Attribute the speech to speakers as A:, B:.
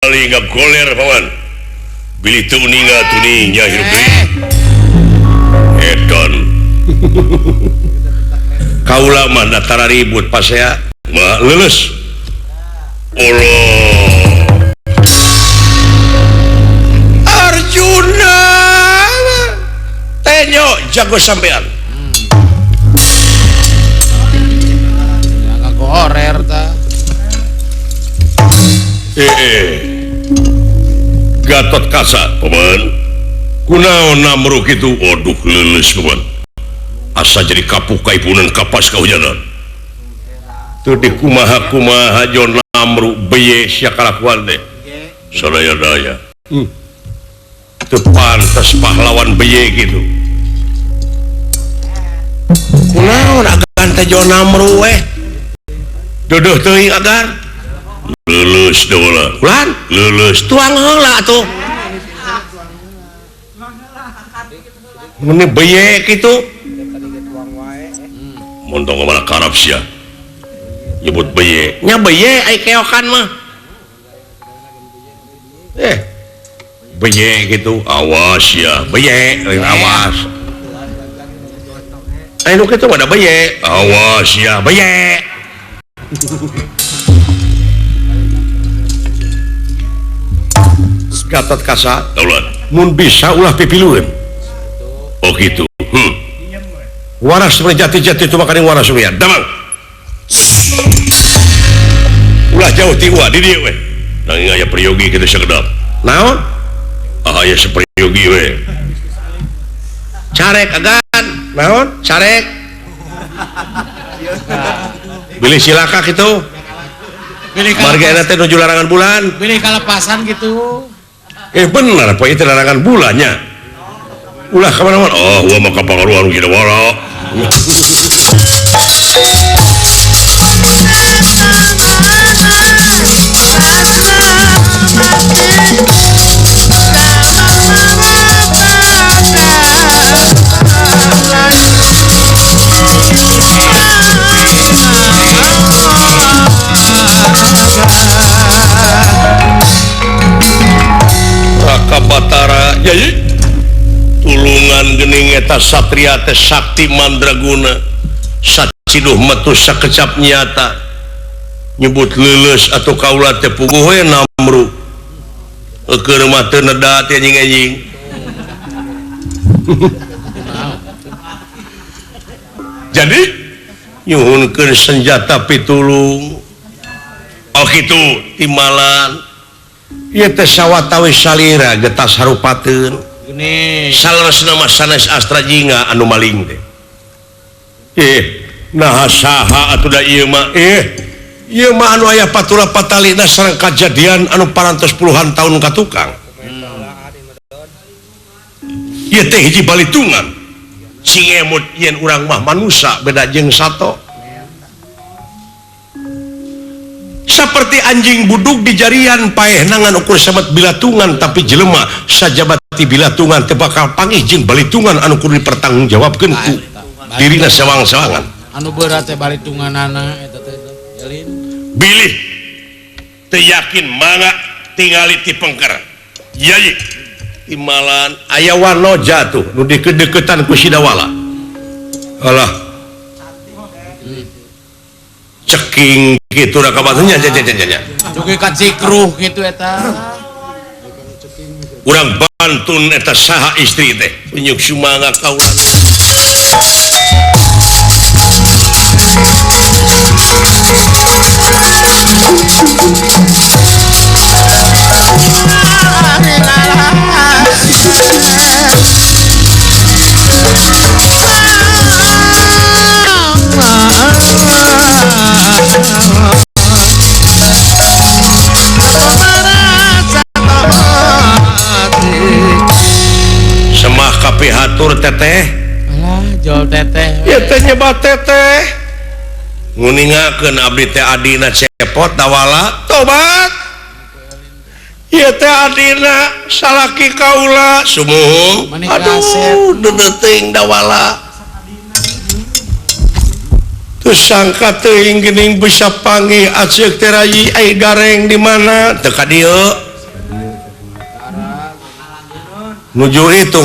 A: nggak goler paman bilih tuninga tuninya hidup edon kaula mah datara ribut pas ya mah lulus Allah Arjuna tenyo jago sampean
B: nggak gorer ta
A: Gatot Kaca paman kunaon namruk itu waduh lulus paman asa jadi kapuk kaipunan kapas kahujanan tuh di kumaha jon namruk beye sia kalakuan deh sadaya daya teu pantes pahlawan beye gitu kunaon agan teh jon namruk dodoh teuing agan lulus dola ulan lulus tuang heula atuh mun beye kitu mun tong mana karab sia nyebut beye nya beye ai keokan mah beye gitu awas ya beye lain awas nu kitu ada beye awas ya beye Gatot Kaca daulat mun bisa ulah pipilueun oh gitu waras jati-jati itu makaning waras sumian damang ulah jauh ti wa di dieu we nanging aya priyogi kitu sakedap naon aya sapriyogi we carek agan naon carek bilih silaka kitu bilih marga teh nuju larangan bulan
B: bilih kalepasan gitu
A: benar apa itu larangan bulannya ulah kemana-mana oh gua mau kapangaruan kita wala Batara jadi tulungan gening eta satria teh sakti mandraguna saciduh metu sakecap nyata nyebut lulus atau kaula teh puguh we namru keur mah teu neda teh anjing-anjing jadi nyuhunkeun senjata pitulung oh kitu timbalan ieu teh sawatawi salira getas harupateun geuning saleresna mah sanes astra jinga anu maling teh nah saha atuh da ieu mah ieu mah anu aya patula patalina sareng kajadian anu parantos puluhan tahun ka tukang ieu teh hiji balitungan sing emut yen urang mah manusia beda jeung sato seperti anjing buduk di jarian paeh nangan ukur sabat bilatungan tapi jelema sajabati bilatungan teu bakal panggih jeung balitungan anu kudu dipertanggungjawabkeun ku dirina sawang-sawangan
B: anu berat teh balitunganana eta teh jalin
A: bilih teu yakin mangga tingali ti pengker yai timalan aya wanoja tuh nu dikedeketan ku sidawala alah ceking gitu dah kabarnya nya
B: juga kacikruh gitu eta
A: urang bantun eta saha istri teh penyuk sumanga kaula semah kapihatur teteh
B: alah jol teteh
A: ya teh nyebat teteh nguningakeun abdi teh adina cepot dawala tobat ya teh adina salaki kaula sumuhung aduh dedeting dawala terus sangka teuing geuning bisa panggih aceuk teh rayi ai gareng di mana teu ka dieu nuju itu